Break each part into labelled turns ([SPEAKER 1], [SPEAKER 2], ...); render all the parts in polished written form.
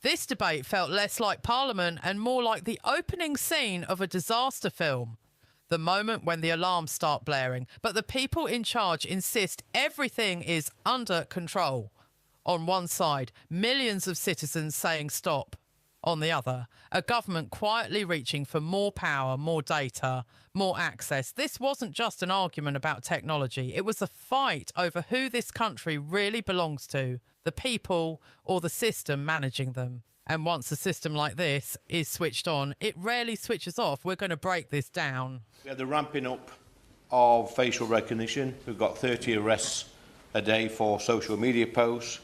[SPEAKER 1] This debate felt less like Parliament and more like the opening scene of a disaster film. The moment when the alarms start blaring, but the people in charge insist everything is under control. On one side, millions of citizens saying stop. On the other, a government quietly reaching for more power, more data, more access. This wasn't just an argument about technology. It was a fight over who this country really belongs to, the people or the system managing them. And once a system like this is switched on, it rarely switches off. We're going to break this down.
[SPEAKER 2] We have the ramping up of facial recognition. We've got 30 arrests a day for social media posts.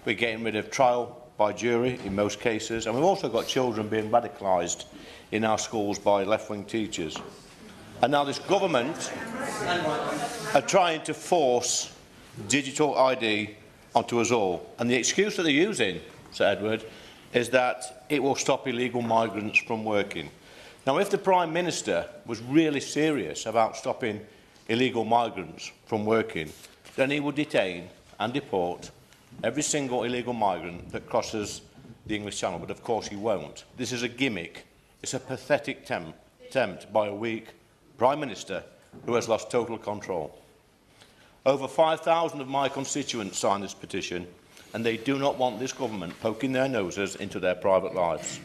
[SPEAKER 2] We're getting rid of trial by jury in most cases. And we've also got children being radicalised in our schools by left-wing teachers. And now this government are trying to force digital ID onto us all. And the excuse that they're using, Sir Edward, is that it will stop illegal migrants from working. Now, if the Prime Minister was really serious about stopping illegal migrants from working, then he would detain and deport every single illegal migrant that crosses the English Channel. But, of course, he won't. This is a gimmick. It's a pathetic attempt by a weak Prime Minister who has lost total control. Over 5,000 of my constituents signed this petition, and they do not want this government poking their noses into their private lives.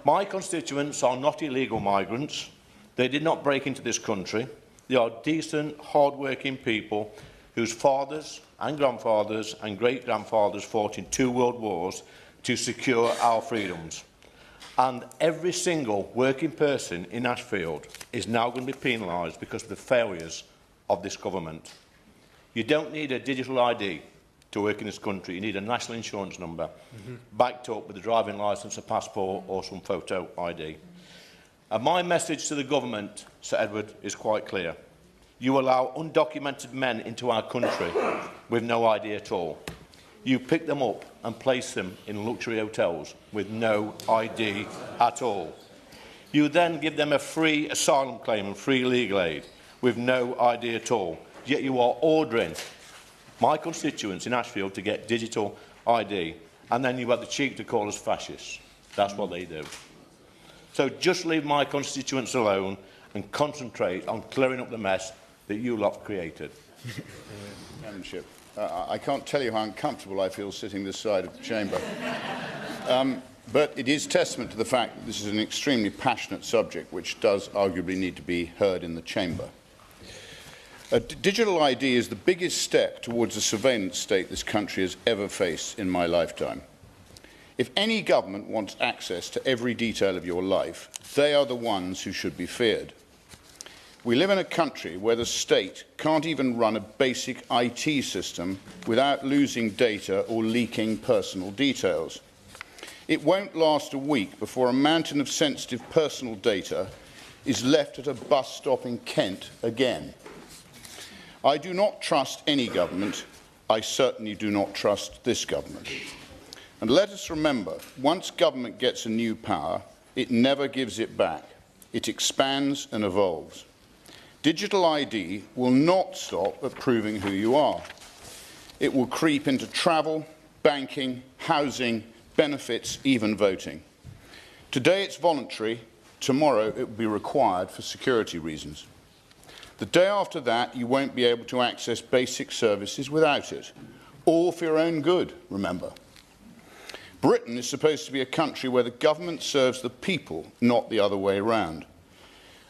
[SPEAKER 2] My constituents are not illegal migrants. They did not break into this country. They are decent, hard-working people whose fathers and grandfathers and great-grandfathers fought in 2 world wars to secure our freedoms. And every single working person in Ashfield is now going to be penalised because of the failures of this government. You don't need a digital ID to work in this country. You need a national insurance number backed up with a driving licence, a passport or some photo ID. And my message to the government, Sir Edward, is quite clear. You allow undocumented men into our country with no ID at all. You pick them up and place them in luxury hotels with no ID at all. You then give them a free asylum claim and free legal aid with no ID at all. Yet you are ordering my constituents in Ashfield to get digital ID, and then you have the cheek to call us fascists. That's what they do. So just leave my constituents alone and concentrate on clearing up the mess that you lot created.
[SPEAKER 3] Chairmanship, I can't tell you how uncomfortable I feel sitting this side of the chamber. But it is testament to the fact that this is an extremely passionate subject which does arguably need to be heard in the chamber. Digital ID is the biggest step towards the surveillance state this country has ever faced in my lifetime. If any government wants access to every detail of your life, they are the ones who should be feared. We live in a country where the state can't even run a basic IT system without losing data or leaking personal details. It won't last a week before a mountain of sensitive personal data is left at a bus stop in Kent again. I do not trust any government. I certainly do not trust this government. And let us remember, once government gets a new power, it never gives it back. It expands and evolves. Digital ID will not stop at proving who you are. It will creep into travel, banking, housing, benefits, even voting. Today it's voluntary. Tomorrow it will be required for security reasons. The day after that, you won't be able to access basic services without it. All for your own good, remember. Britain is supposed to be a country where the government serves the people, not the other way around.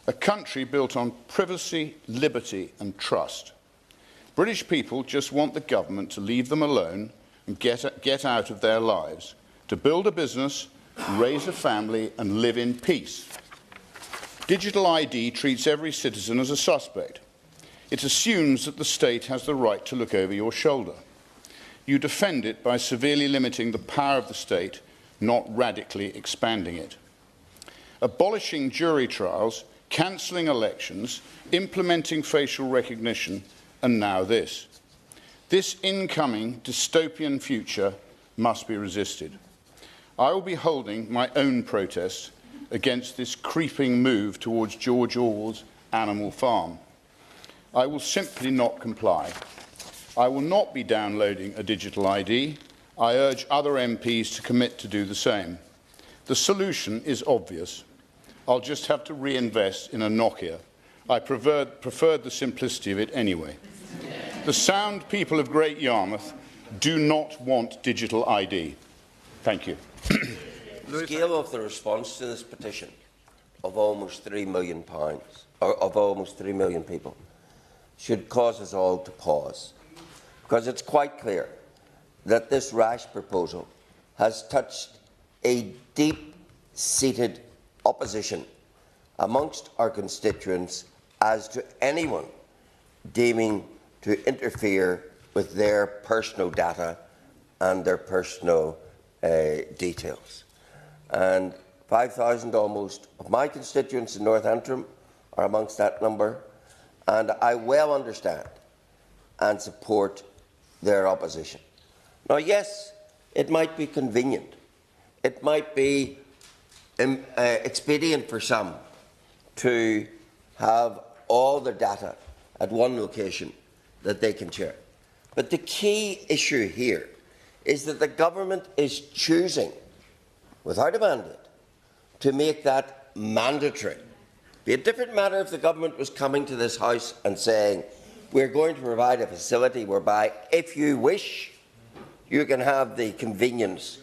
[SPEAKER 3] A country built on privacy, liberty and trust. British people just want the government to leave them alone and get out of their lives, to build a business, raise a family and live in peace. Digital ID treats every citizen as a suspect. It assumes that the state has the right to look over your shoulder. You defend it by severely limiting the power of the state, not radically expanding it. Abolishing jury trials, cancelling elections, implementing facial recognition, and now this. This incoming dystopian future must be resisted. I will be holding my own protest against this creeping move towards George Orwell's Animal Farm. I will simply not comply. I will not be downloading a digital ID. I urge other MPs to commit to do the same. The solution is obvious. I'll just have to reinvest in a Nokia. I preferred the simplicity of it anyway. The sound people of Great Yarmouth do not want digital ID. Thank you.
[SPEAKER 4] The scale of the response to this petition of almost £3 million, or of almost 3 million people, should cause us all to pause, because it's quite clear that this rash proposal has touched a deep-seated opposition amongst our constituents as to anyone deeming to interfere with their personal data and their personal details. And 5,000 almost of my constituents in North Antrim are amongst that number, and I well understand and support their opposition. Now, yes, it might be convenient. It might be expedient for some to have all the data at one location that they can share. But the key issue here is that the government is choosing, without a mandate, to make that mandatory. It'd be a different matter if the government was coming to this House and saying, we're going to provide a facility whereby, if you wish, you can have the convenience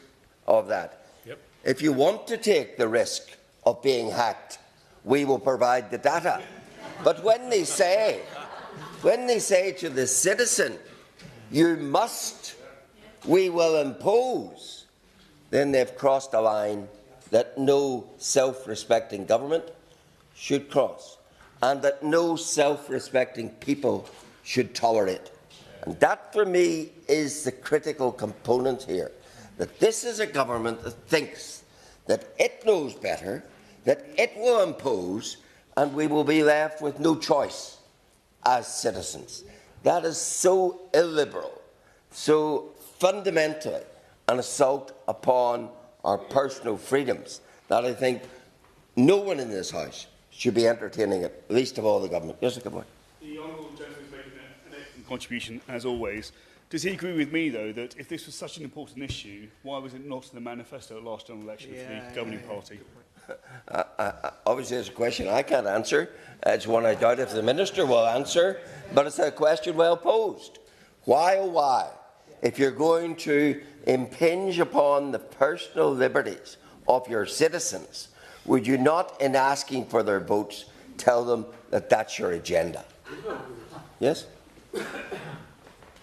[SPEAKER 4] of that. Yep. If you want to take the risk of being hacked, we will provide the data. But when they say to the citizen, you must, we will impose, then they've crossed a line that no self-respecting government should cross, and that no self-respecting people should tolerate. And that, for me, is the critical component here, that this is a government that thinks that it knows better, that it will impose, and we will be left with no choice as citizens. That is so illiberal, so fundamentally an assault upon our personal freedoms, that I think no one in this House should be entertaining it, least of all the government. Yes, good morning.
[SPEAKER 5] The honourable gentleman is making an excellent contribution, as always. Does he agree with me, though, that if this was such an important issue, why was it not in the manifesto at last general election for the governing party?
[SPEAKER 4] Obviously, it's a question I can't answer. It's one I doubt if the Minister will answer, but it's a question well posed. Why, oh why, if you're going to impinge upon the personal liberties of your citizens, would you not, in asking for their votes, tell them that that's your agenda? Yes?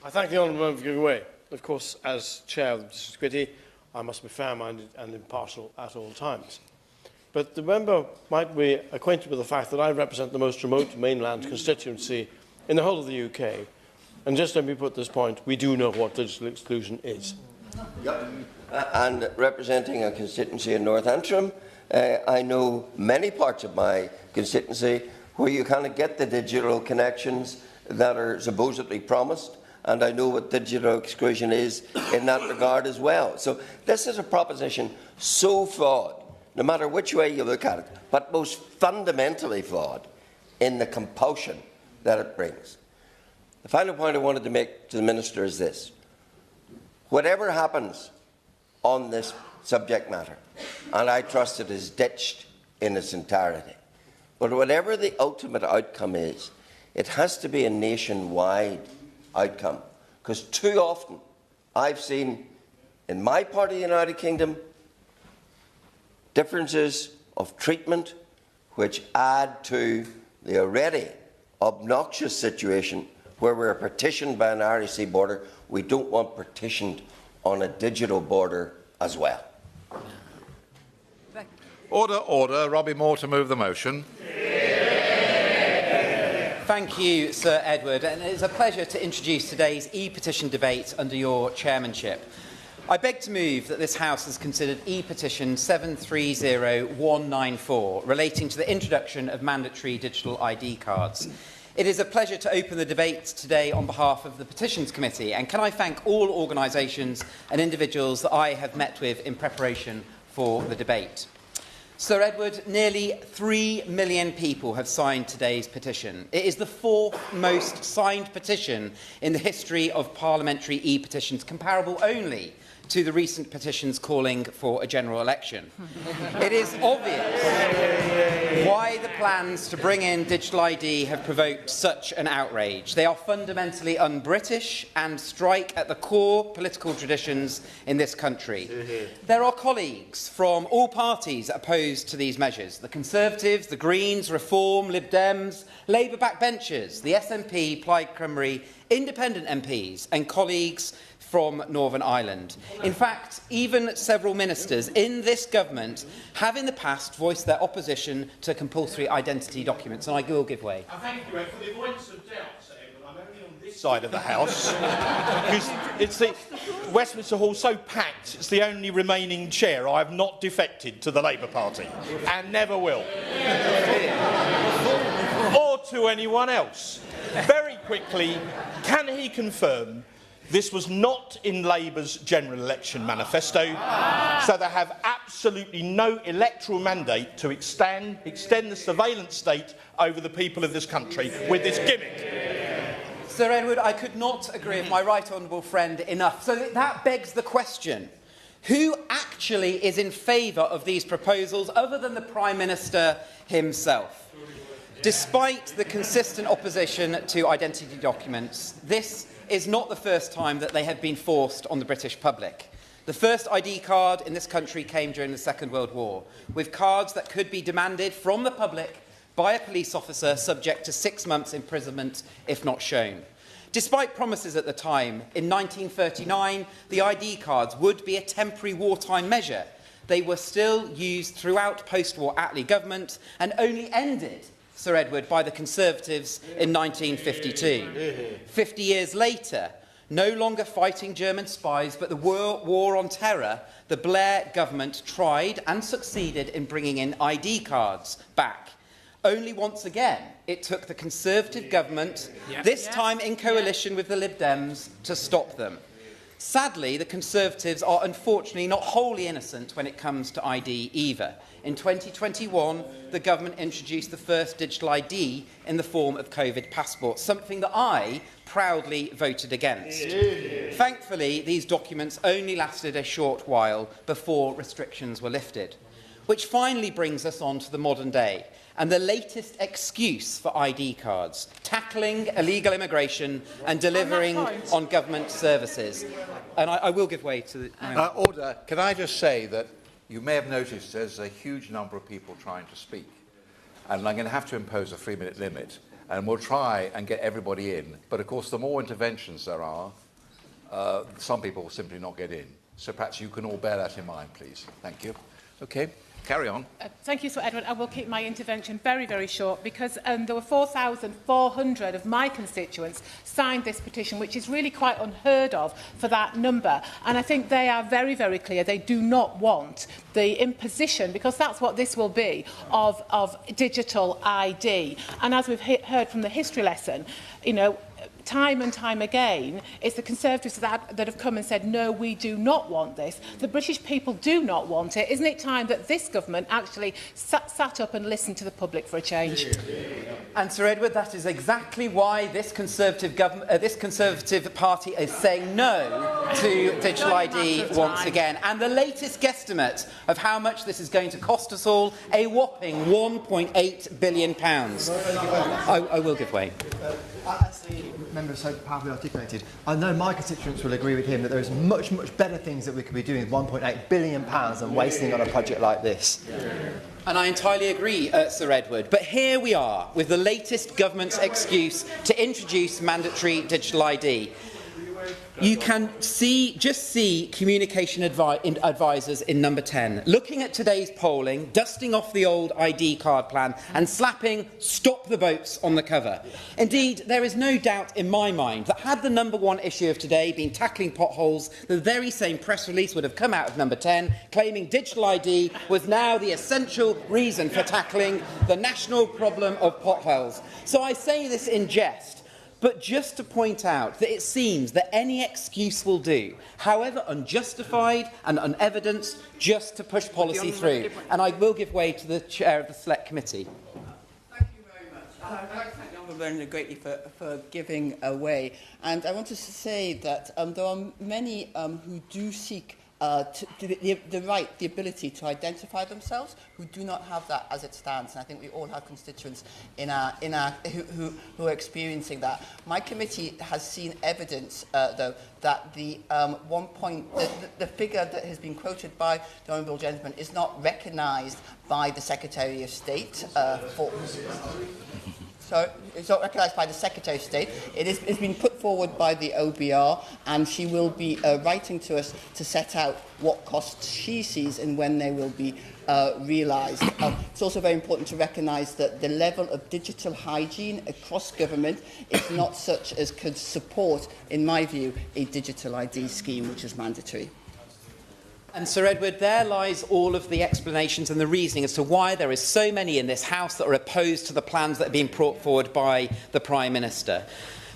[SPEAKER 6] I thank the honourable member for giving way. Of course, as chair of the Business Committee, I must be fair-minded and impartial at all times. But the member might be acquainted with the fact that I represent the most remote mainland constituency in the whole of the UK. And just let me put this point, we do know what digital exclusion is.
[SPEAKER 4] Yep. And representing a constituency in North Antrim, I know many parts of my constituency where you cannot get the digital connections that are supposedly promised, and I know what digital exclusion is in that regard as well. So this is a proposition so flawed, no matter which way you look at it, but most fundamentally flawed in the compulsion that it brings. The final point I wanted to make to the Minister is this. Whatever happens on this subject matter, and I trust it is ditched in its entirety, but whatever the ultimate outcome is, it has to be a nationwide outcome. Because too often I've seen in my part of the United Kingdom differences of treatment which add to the already obnoxious situation where we're partitioned by an Irish Sea border. We don't want partitioned on a digital border as well.
[SPEAKER 7] Order, order. Robbie Moore to move the motion.
[SPEAKER 8] Thank you, Sir Edward, and it is a pleasure to introduce today's e-petition debate under your chairmanship. I beg to move that this House has considered e-petition 730194 relating to the introduction of mandatory digital ID cards. It is a pleasure to open the debate today on behalf of the Petitions Committee, and can I thank all organisations and individuals that I have met with in preparation for the debate. Sir Edward, nearly 3 million people have signed today's petition. It is the fourth most signed petition in the history of parliamentary e-petitions, comparable only to the recent petitions calling for a general election. It is obvious why the plans to bring in digital ID have provoked such an outrage. They are fundamentally un-British and strike at the core political traditions in this country. There are colleagues from all parties opposed to these measures: the Conservatives, the Greens, Reform, Lib Dems, Labour backbenchers, the SNP, Plaid Cymru, independent MPs and colleagues from Northern Ireland. In fact, even several ministers in this government have in the past voiced their opposition to compulsory identity documents, and I will give way.
[SPEAKER 2] Thank you, for the avoidance of doubt, I'm only on this side of the House, because it's the Westminster Hall so packed, it's the only remaining chair. I have not defected to the Labour Party, and never will. Or to anyone else. Very quickly, can he confirm this was not in Labour's general election manifesto, so they have absolutely no electoral mandate to extend the surveillance state over the people of this country with this gimmick?
[SPEAKER 8] Sir Edward, I could not agree with my right honourable friend enough. So that begs the question: who actually is in favour of these proposals other than the Prime Minister himself? Despite the consistent opposition to identity documents, this is not the first time that they have been forced on the British public. The first ID card in this country came during the Second World War, with cards that could be demanded from the public by a police officer subject to 6 months imprisonment if not shown. Despite promises at the time, in 1939, the ID cards would be a temporary wartime measure. They were still used throughout post-war Attlee government and only ended, Sir Edward, by the Conservatives in 1952. 50 years later, no longer fighting German spies but the war on terror, the Blair government tried and succeeded in bringing in ID cards back. Only once again, it took the Conservative government, this time in coalition with the Lib Dems, to stop them. Sadly, the Conservatives are unfortunately not wholly innocent when it comes to ID either. In 2021, the government introduced the first digital ID in the form of COVID passports, something that I proudly voted against. Thankfully, these documents only lasted a short while before restrictions were lifted. Which finally brings us on to the modern day and the latest excuse for ID cards: tackling illegal immigration and delivering on government services. And I will give way to the...
[SPEAKER 7] Order. Can I just say that you may have noticed there's a huge number of people trying to speak, and I'm going to have to impose a 3-minute limit, and we'll try and get everybody in. But of course, the more interventions there are, some people will simply not get in. So perhaps you can all bear that in mind, please. Thank you. Okay. Carry on.
[SPEAKER 9] Thank you, Sir Edward. I will keep my intervention very, very short because there were 4,400 of my constituents signed this petition, which is really quite unheard of for that number. And I think they are very, very clear. They do not want the imposition, because that's what this will be, of digital ID. And as we've heard from the history lesson, you know, time and time again, it's the Conservatives that have come and said, no, we do not want this. The British people do not want it. Isn't it time that this government actually sat up and listened to the public for a change?
[SPEAKER 8] And Sir Edward, that is exactly why this Conservative party is saying no to digital ID once again. And the latest guesstimate of how much this is going to cost us all, a whopping £1.8 billion. I will give way.
[SPEAKER 10] As the member so powerfully articulated, I know my constituents will agree with him that there is much, much better things that we could be doing with £1.8 billion than wasting on a project like this.
[SPEAKER 8] And I entirely agree, Sir Edward. But here we are with the latest government's excuse to introduce mandatory digital ID. You can just see communication advisors in number 10, looking at today's polling, dusting off the old ID card plan and slapping "Stop the Boats" on the cover. Indeed, there is no doubt in my mind that had the number one issue of today been tackling potholes, the very same press release would have come out of number 10, claiming digital ID was now the essential reason for tackling the national problem of potholes. So I say this in jest, but just to point out that it seems that any excuse will do, however unjustified and unevidenced, just to push policy through. And I will give way to the chair of the Select Committee.
[SPEAKER 11] Thank you very much. Honourable greatly for giving away. And I want to say that there are many who do seek the ability to identify themselves, who do not have that as it stands. And I think we all have constituents who are experiencing that. My committee has seen evidence, though, that the figure that has been quoted by the Honourable Gentleman is not recognised by the Secretary of State So it's not recognised by the Secretary of State. It's been put forward by the OBR, and she will be writing to us to set out what costs she sees and when they will be realised. It's also very important to recognise that the level of digital hygiene across government is not such as could support, in my view, a digital ID scheme which is mandatory.
[SPEAKER 8] And Sir Edward, there lies all of the explanations and the reasoning as to why there is so many in this House that are opposed to the plans that are being brought forward by the Prime Minister.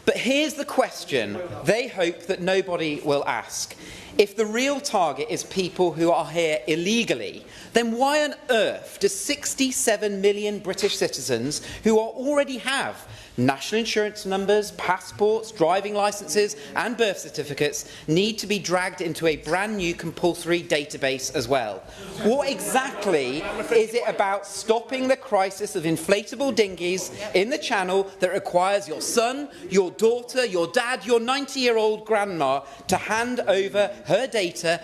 [SPEAKER 8] But here's the question they hope that nobody will ask. If the real target is people who are here illegally, then why on earth do 67 million British citizens who already have national insurance numbers, passports, driving licences and birth certificates need to be dragged into a brand new compulsory database as well? What exactly is it about stopping the crisis of inflatable dinghies in the Channel that requires your son, your daughter, your dad, your 90-year-old grandma to hand over her data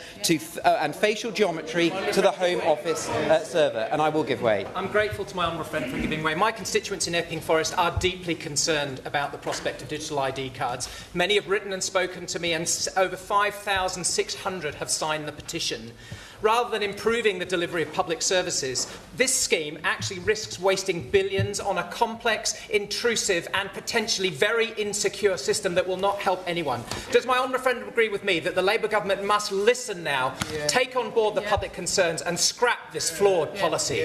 [SPEAKER 8] and facial geometry to the Home Office server? And I will give way.
[SPEAKER 12] I'm grateful to my honourable friend for giving way. My constituents in Epping Forest are deeply concerned about the prospect of digital ID cards. Many have written and spoken to me, and over 5,600 have signed the petition. Rather than improving the delivery of public services, this scheme actually risks wasting billions on a complex, intrusive and potentially very insecure system that will not help anyone. Does my honourable friend agree with me that the Labour government must listen now, take on board the public concerns and scrap this flawed policy?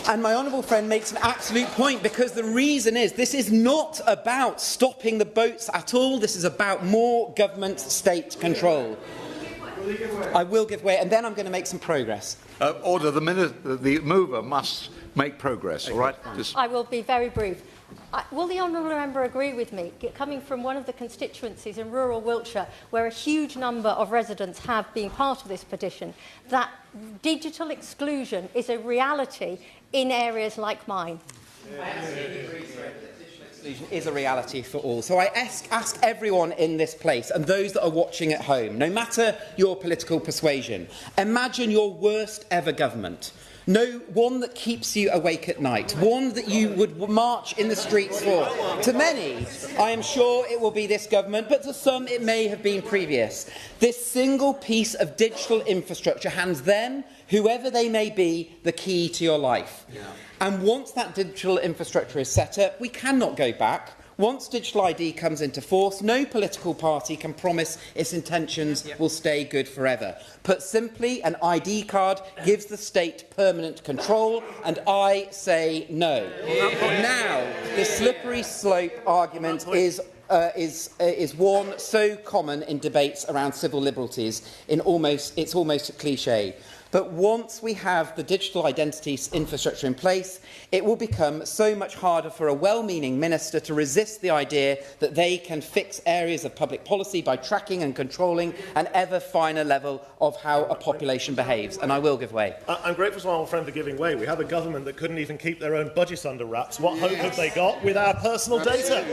[SPEAKER 8] And my honourable friend makes an absolute point, because the reason is this is not about stopping the boats at all. This is about more government state control. I will give way, and then I'm going to make some progress.
[SPEAKER 7] Order. The mover must make progress, all right?
[SPEAKER 13] I will be very brief. Will the honourable member agree with me, coming from one of the constituencies in rural Wiltshire, where a huge number of residents have been part of this petition, that digital exclusion is a reality in areas like mine?
[SPEAKER 8] I absolutely agree, sir. Is a reality for all. So I ask everyone in this place and those that are watching at home, no matter your political persuasion, imagine your worst ever government. No, one that keeps you awake at night, one that you would march in the streets for. To many, I am sure it will be this government, but to some it may have been previous. This single piece of digital infrastructure hands them, whoever they may be, the key to your life. And once that digital infrastructure is set up, we cannot go back. Once digital ID comes into force, no political party can promise its intentions will stay good forever. Put simply, an ID card gives the state permanent control, and I say no. Now, the slippery slope argument is one so common in debates around civil liberties, it's almost a cliché. But once we have the digital identity infrastructure in place, it will become so much harder for a well-meaning minister to resist the idea that they can fix areas of public policy by tracking and controlling an ever finer level of how a population behaves. And I will give way.
[SPEAKER 14] I'm grateful to my old friend for giving way. We have a government that couldn't even keep their own budgets under wraps. What hope have they got with our personal data?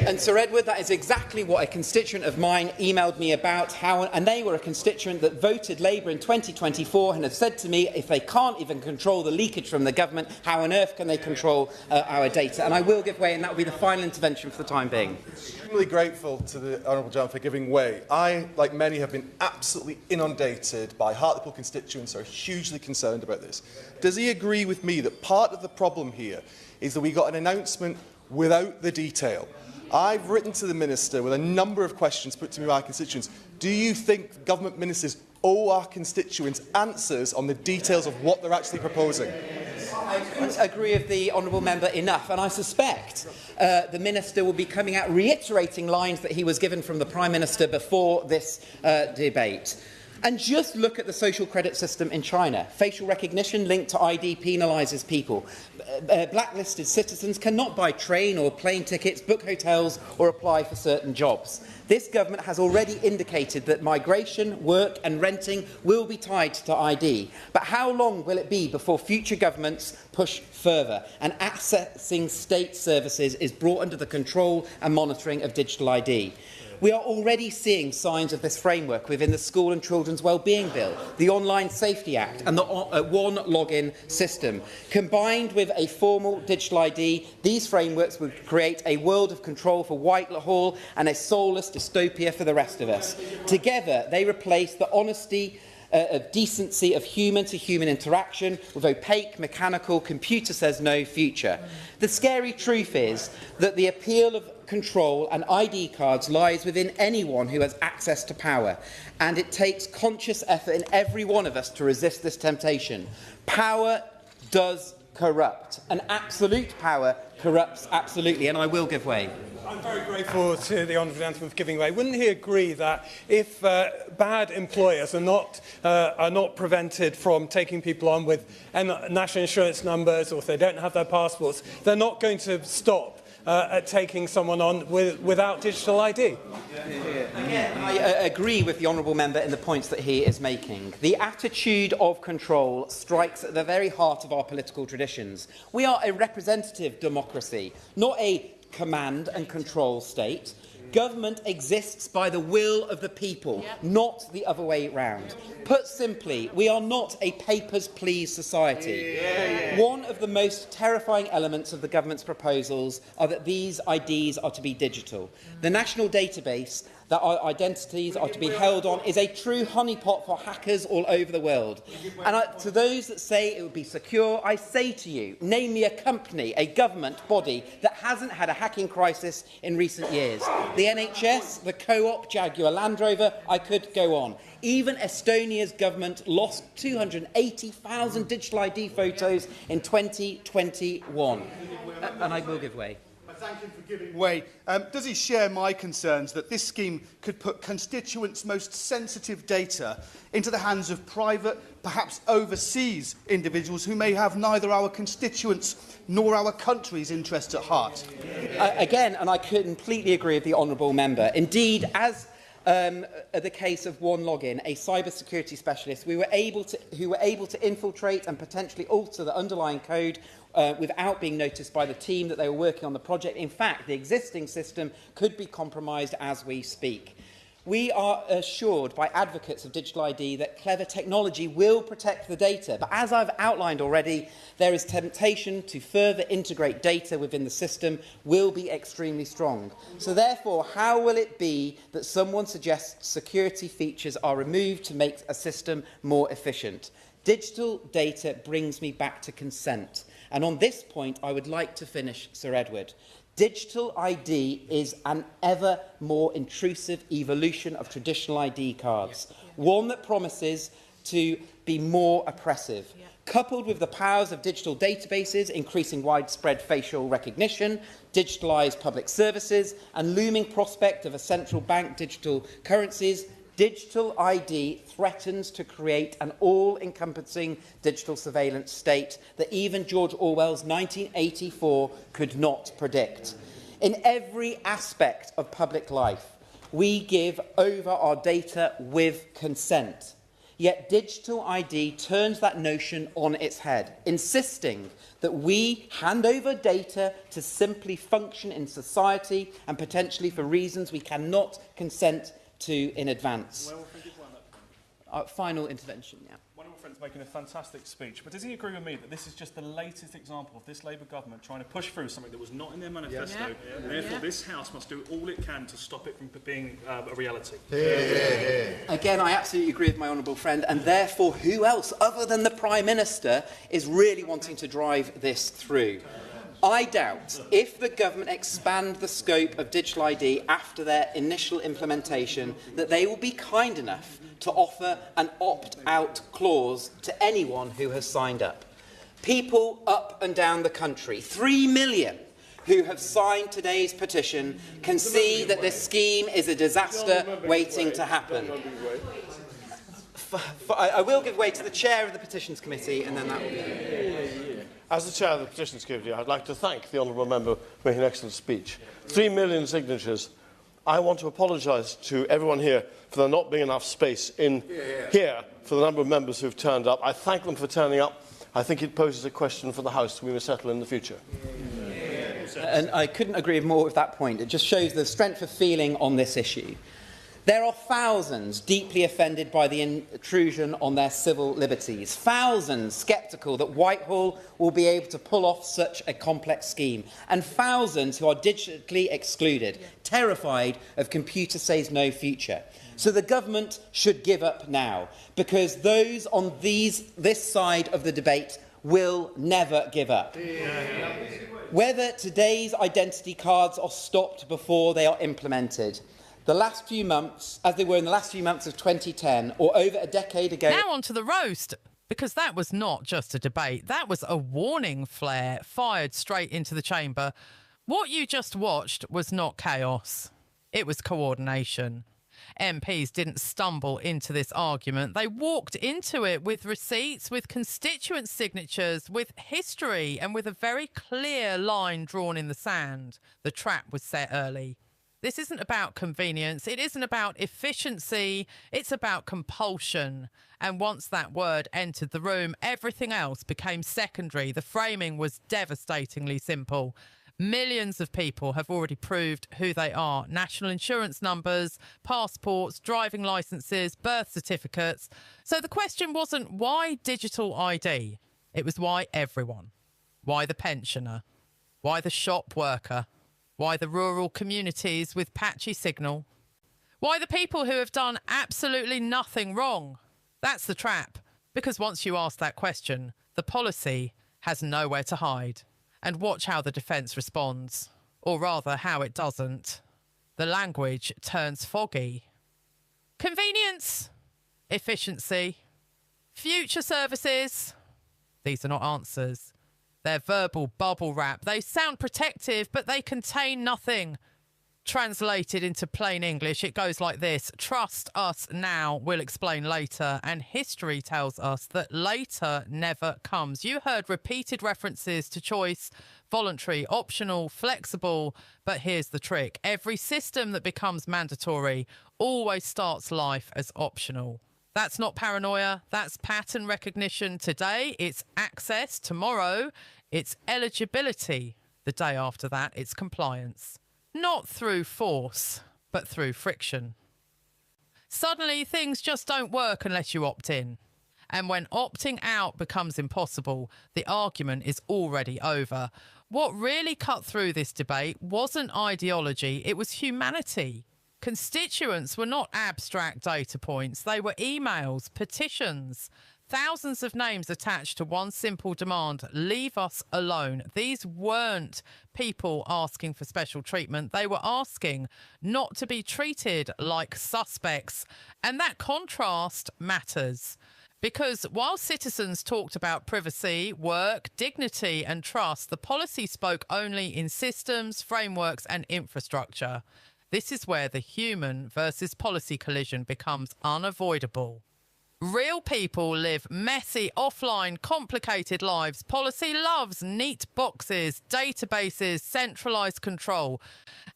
[SPEAKER 8] And Sir Edward, that is exactly what a constituent of mine emailed me about, and they were a constituent that voted Labour in 2024 and have said to me, if they can't even control the leakage from the government, how on earth can they control our data? And I will give way, and that will be the final intervention for the time being.
[SPEAKER 15] Extremely grateful to the Honourable Gentleman for giving way. I, like many, have been absolutely inundated by Hartlepool constituents who are hugely concerned about this. Does he agree with me that part of the problem here is that we got an announcement without the detail? I've written to the Minister with a number of questions put to me by constituents. Do you think government ministers owe our constituents answers on the details of what they're actually proposing?
[SPEAKER 8] I couldn't agree with the honourable member enough, and I suspect the Minister will be coming out reiterating lines that he was given from the Prime Minister before this debate. And just look at the social credit system in China. Facial recognition linked to ID penalises people. Blacklisted citizens cannot buy train or plane tickets, book hotels or apply for certain jobs. This government has already indicated that migration, work and renting will be tied to ID. But how long will it be before future governments push further and accessing state services is brought under the control and monitoring of digital ID? We are already seeing signs of this framework within the School and Children's Wellbeing Bill, the Online Safety Act and the One Login system. Combined with a formal digital ID, these frameworks would create a world of control for Whitehall and a soulless dystopia for the rest of us. Together, they replace the honesty of decency of human-to-human interaction with opaque, mechanical, computer-says-no future. The scary truth is that the appeal of control and ID cards lies within anyone who has access to power, and it takes conscious effort in every one of us to resist this temptation. Power does corrupt, and absolute power corrupts absolutely, and I will give way.
[SPEAKER 16] I'm very grateful to the Honourable Gentleman for giving way. Wouldn't he agree that if bad employers are not prevented from taking people on with national insurance numbers, or if they don't have their passports, they're not going to stop at taking someone on without digital ID?
[SPEAKER 8] I agree with the Honourable Member in the points that he is making. The attitude of control strikes at the very heart of our political traditions. We are a representative democracy, not a command and control state. Government exists by the will of the people, not the other way round. Put simply, we are not a papers-please society. One of the most terrifying elements of the government's proposals are that these IDs are to be digital. The national database that our identities are to be held on is a true honeypot for hackers all over the world. And to those that say it would be secure, I say to you, name me a company, a government body that hasn't had a hacking crisis in recent years. The NHS, the Co-op, Jaguar Land Rover, I could go on. Even Estonia's government lost 280,000 digital ID photos in 2021. And I will give way.
[SPEAKER 17] Thank him for giving way. Does he share my concerns that this scheme could put constituents' most sensitive data into the hands of private, perhaps overseas individuals who may have neither our constituents nor our country's interests at heart?
[SPEAKER 8] Again, and I completely agree with the Honourable Member. Indeed, as the case of One Login, a cybersecurity specialist, who were able to infiltrate and potentially alter the underlying code without being noticed by the team that they were working on the project. In fact, the existing system could be compromised as we speak. We are assured by advocates of digital ID that clever technology will protect the data. But as I've outlined already, there is temptation to further integrate data within the system will be extremely strong. So therefore, how will it be that someone suggests security features are removed to make a system more efficient? Digital data brings me back to consent. And on this point, I would like to finish, Sir Edward. Digital ID is an ever more intrusive evolution of traditional ID cards, one that promises to be more oppressive. Coupled with the powers of digital databases, increasing widespread facial recognition, digitalised public services, and looming prospect of a central bank digital currencies, digital ID threatens to create an all-encompassing digital surveillance state that even George Orwell's 1984 could not predict. In every aspect of public life, we give over our data with consent. Yet digital ID turns that notion on its head, insisting that we hand over data to simply function in society and potentially for reasons we cannot consent to in advance. Final intervention, yeah.
[SPEAKER 14] One of my friends making a fantastic speech, but does he agree with me that this is just the latest example of this Labour government trying to push through something that was not in their manifesto, and therefore this House must do all it can to stop it from being a reality?
[SPEAKER 8] Again, I absolutely agree with my honourable friend, and therefore who else other than the Prime Minister is really wanting to drive this through? I doubt if the government expand the scope of digital ID after their initial implementation that they will be kind enough to offer an opt-out clause to anyone who has signed up. People up and down the country, 3 million who have signed today's petition, can see that this scheme is a disaster waiting to happen. I will give way to the chair of the Petitions Committee, and then that will be...
[SPEAKER 6] As the chair of the Petitions Committee, I'd like to thank the honourable member for making an excellent speech. 3 million signatures. I want to apologise to everyone here for there not being enough space in here for the number of members who have turned up. I thank them for turning up. I think it poses a question for the House we must settle in the future.
[SPEAKER 8] And I couldn't agree more with that point. It just shows the strength of feeling on this issue. There are thousands deeply offended by the intrusion on their civil liberties, thousands sceptical that Whitehall will be able to pull off such a complex scheme, and thousands who are digitally excluded, terrified of computer says no future. So the government should give up now, because those on this side of the debate will never give up. Whether today's identity cards are stopped before they are implemented, the last few months, as they were in the last few months of 2010, or over a decade ago...
[SPEAKER 1] Now on to the roast, because that was not just a debate. That was a warning flare fired straight into the chamber. What you just watched was not chaos. It was coordination. MPs didn't stumble into this argument. They walked into it with receipts, with constituent signatures, with history, and with a very clear line drawn in the sand. The trap was set early. This isn't about convenience. It isn't about efficiency. It's about compulsion. And once that word entered the room, everything else became secondary. The framing was devastatingly simple. Millions of people have already proved who they are. National insurance numbers, passports, driving licences, birth certificates. So the question wasn't why digital ID? It was why everyone. Why the pensioner? Why the shop worker? Why the rural communities with patchy signal? Why the people who have done absolutely nothing wrong? That's the trap. Because once you ask that question, the policy has nowhere to hide. And watch how the defence responds. Or rather, how it doesn't. The language turns foggy. Convenience. Efficiency. Future services. These are not answers. They're verbal bubble wrap. They sound protective, but they contain nothing. Translated into plain English, it goes like this. Trust us now, we'll explain later. And history tells us that later never comes. You heard repeated references to choice, voluntary, optional, flexible. But here's the trick. Every system that becomes mandatory always starts life as optional. That's not paranoia. That's pattern recognition. Today, it's access. Tomorrow, it's eligibility. The day after that, it's compliance. Not through force, but through friction. Suddenly, things just don't work unless you opt in. And when opting out becomes impossible, the argument is already over. What really cut through this debate wasn't ideology, it was humanity. Constituents were not abstract data points. They were emails, petitions, thousands of names attached to one simple demand: leave us alone. These weren't people asking for special treatment. They were asking not to be treated like suspects. And that contrast matters. Because while citizens talked about privacy, work, dignity and trust, the policy spoke only in systems, frameworks and infrastructure. This is where the human versus policy collision becomes unavoidable. Real people live messy, offline, complicated lives. Policy loves neat boxes, databases, centralised control.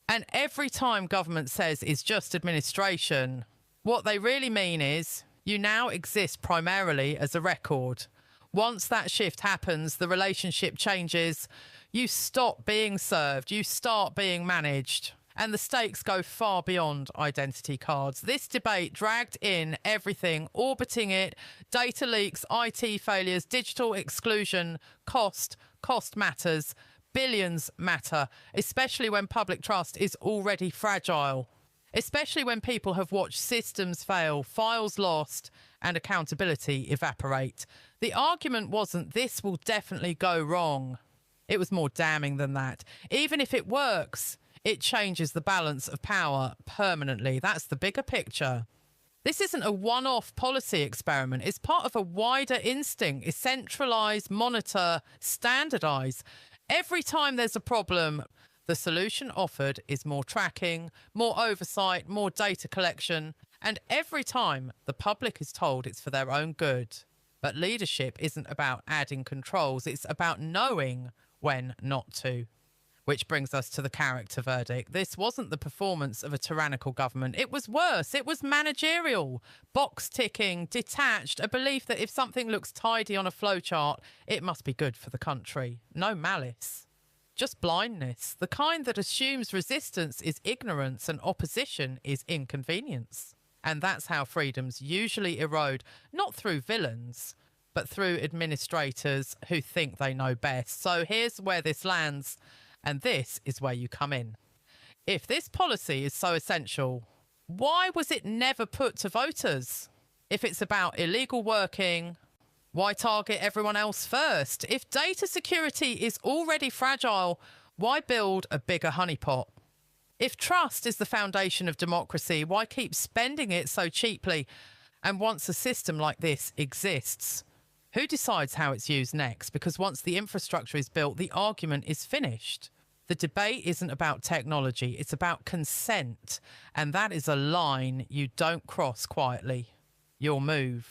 [SPEAKER 1] And every time government says it's just administration, what they really mean is you now exist primarily as a record. Once that shift happens, the relationship changes. You stop being served. You start being managed. And the stakes go far beyond identity cards. This debate dragged in everything, orbiting it: data leaks, IT failures, digital exclusion, cost matters, billions matter, especially when public trust is already fragile, especially when people have watched systems fail, files lost, and accountability evaporate. The argument wasn't this will definitely go wrong. It was more damning than that. Even if it works, it changes the balance of power permanently. That's the bigger picture. This isn't a one-off policy experiment. It's part of a wider instinct. It's centralise, monitor, standardise. Every time there's a problem, the solution offered is more tracking, more oversight, more data collection. And every time the public is told it's for their own good. But leadership isn't about adding controls, it's about knowing when not to. Which brings us to the character verdict. This wasn't the performance of a tyrannical government. It was worse. It was managerial, box ticking, detached, a belief that if something looks tidy on a flowchart, it must be good for the country. No malice. Just blindness, the kind that assumes resistance is ignorance and opposition is inconvenience. And that's how freedoms usually erode, not through villains, but through administrators who think they know best. So here's where this lands. And this is where you come in. If this policy is so essential, why was it never put to voters? If it's about illegal working, why target everyone else first? If data security is already fragile, why build a bigger honeypot? If trust is the foundation of democracy, why keep spending it so cheaply? And once a system like this exists, who decides how it's used next? Because once the infrastructure is built, the argument is finished. The debate isn't about technology, it's about consent. And that is a line you don't cross quietly. You'll move.